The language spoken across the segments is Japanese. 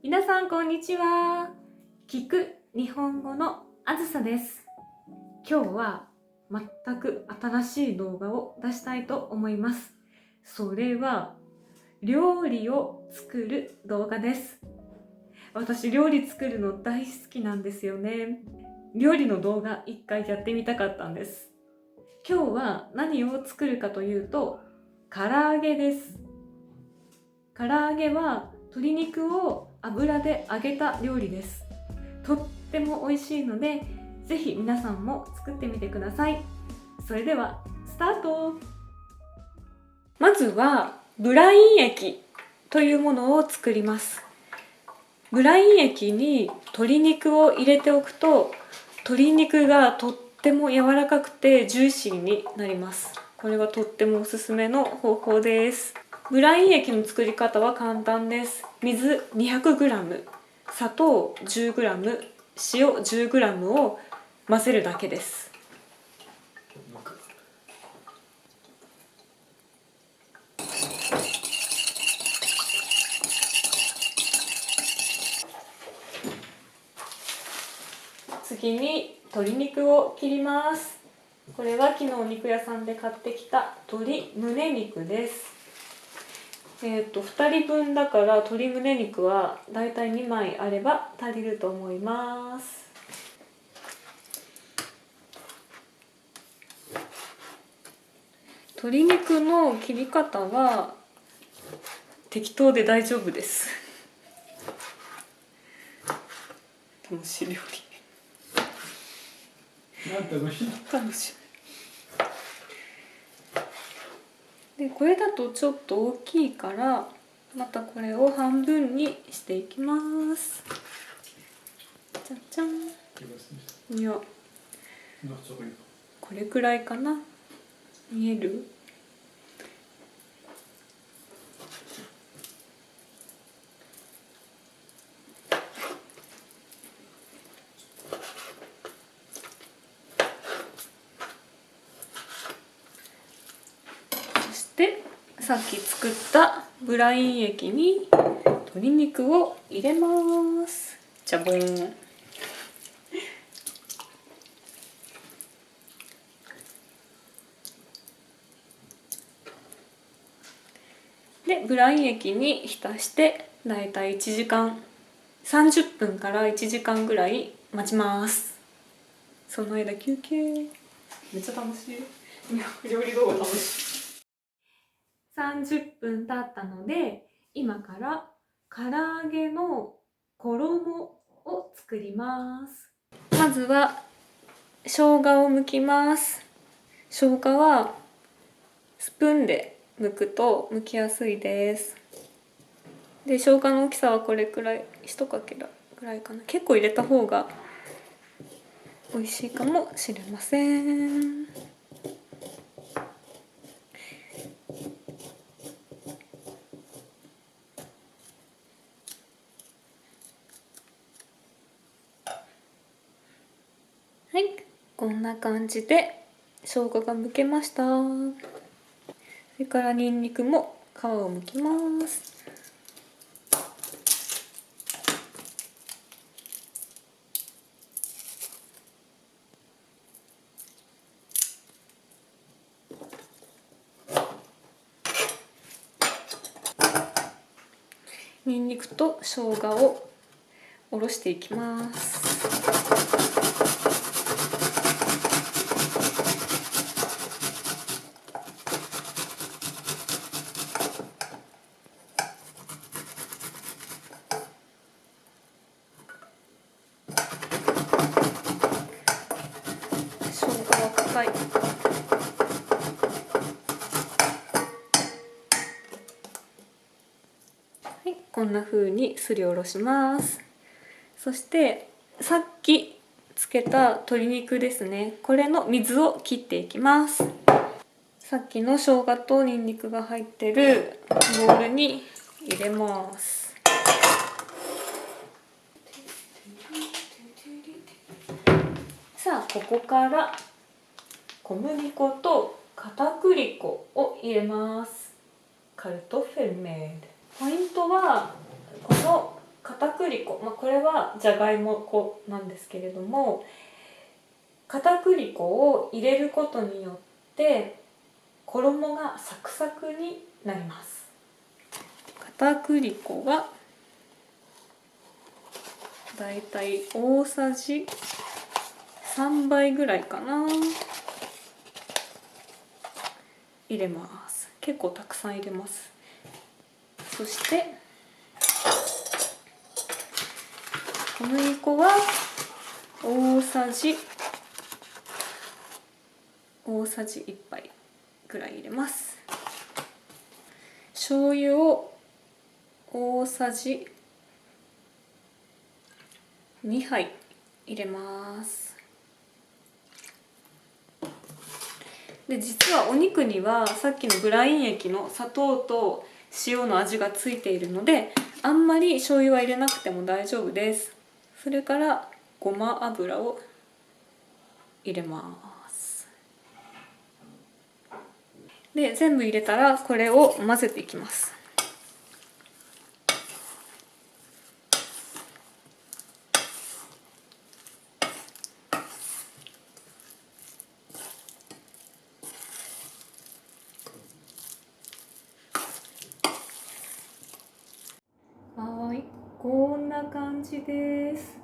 皆さんこんにちは。聞く日本語のあずさです。今日は全く新しい動画を出したいと思います。それは料理を作る動画です。私料理作るの大好きなんですよね。料理の動画一回やってみたかったんです。今日は何を作るかというと唐揚げです。唐揚げは鶏肉を油で揚げた料理です。とっても美味しいので、ぜひ皆さんも作ってみてください。それではスタート。まずはブライン液というものを作ります。ブライン液に鶏肉を入れておくと、鶏肉がとっても柔らかくてジューシーになります。これはとってもおすすめの方法です。ブライン液の作り方は簡単です。水 200g、砂糖 10g、塩 10g を混ぜるだけです。次に鶏肉を切ります。これは昨日お肉屋さんで買ってきた鶏胸肉です。2人分だから鶏胸肉はだいたい2枚あれば足りると思います。鶏肉の切り方は適当で大丈夫です。楽しい料理。楽しい。でこれだとちょっと大きいからまたこれを半分にしていきます。じゃじゃん。いや、これくらいかな。見える？そしてさっき作ったブライン液に鶏肉を入れます。じゃぼん。でブライン液に浸してだいたい1時間30分から1時間ぐらい待ちます。その間休憩。めっちゃ楽しい。料理動画楽しい。30分経ったので今から唐揚げの衣を作ります。まずは生姜を剥きます。生姜はスプーンで剥くと剥きやすいです。で生姜の大きさはこれくらい、1かけらぐらいかな。結構入れた方が美味しいかもしれません。はい、こんな感じで生姜が剥けました。それからニンニクも皮を剥きます。ニンニクと生姜をおろしていきます。生姜は硬い。はい、こんな風にすりおろします。そしてさっきつけた鶏肉ですね。これの水を切っていきます。さっきの生姜とニンニクが入ってるボウルに入れます。さあここから小麦粉と片栗粉を入れます。カルトフェルメール。ポイントはこの片り粉、これはじゃがいも粉なんですけれども、片栗粉を入れることによって衣がサクサクになります。片栗粉はだいたい大さじ3倍ぐらいかな、入れます。結構たくさん入れます。そして小麦粉は大さじ1杯ぐらい入れます。醤油を大さじ2杯入れます。で、実はお肉にはさっきのブライン液の砂糖と塩の味がついているので、あんまり醤油は入れなくても大丈夫です。それからごま油を入れます。で、全部入れたらこれを混ぜていきます。はい、こんな感じです。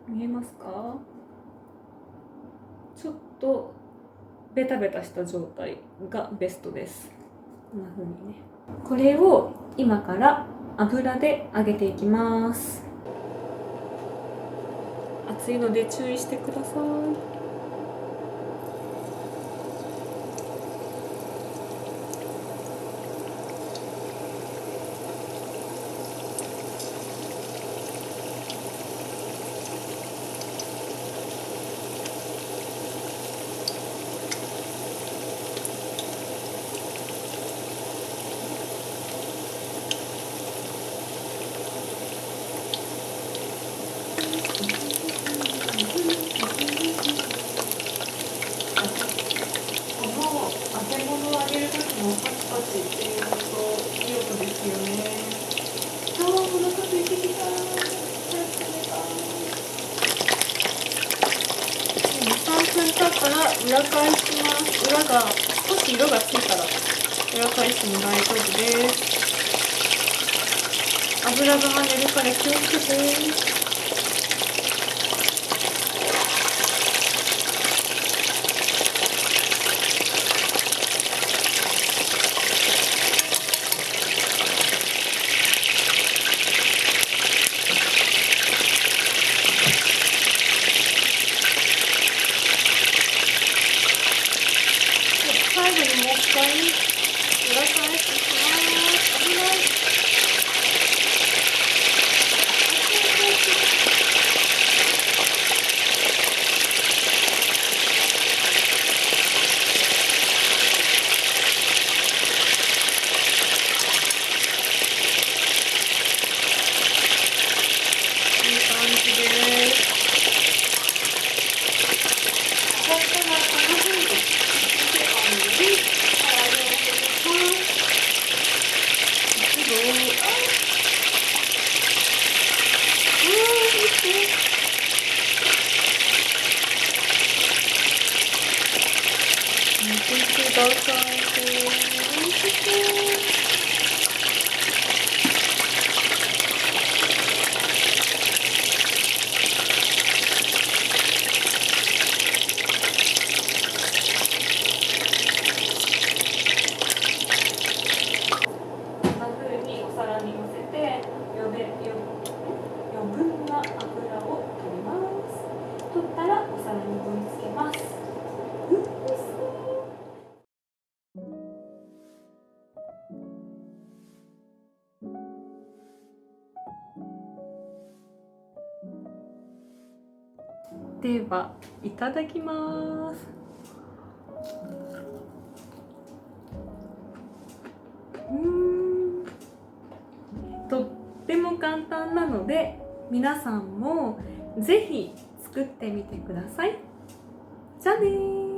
見えますか？ちょっとベタベタした状態がベストです。こんな風にね。これを今から油で揚げていきます。熱いので注意してください。揚げ物を揚げるときのパチパチっていう音、いい音ですよね。お腹空いてきた。早く食べたい。2、3分経ったら裏返します。裏が少し色がついたら裏返しても大丈夫です。油が跳ねるから気をつけて。最後にもう一回裏返していきます。危ない。いい感じです。そしたらこんな風に見てください。こんな風にお皿に乗せて余分な油を取ります。取ったらお皿に盛り付けます。ではいただきます。とっても簡単なので皆さんもぜひ作ってみてください。じゃあねー。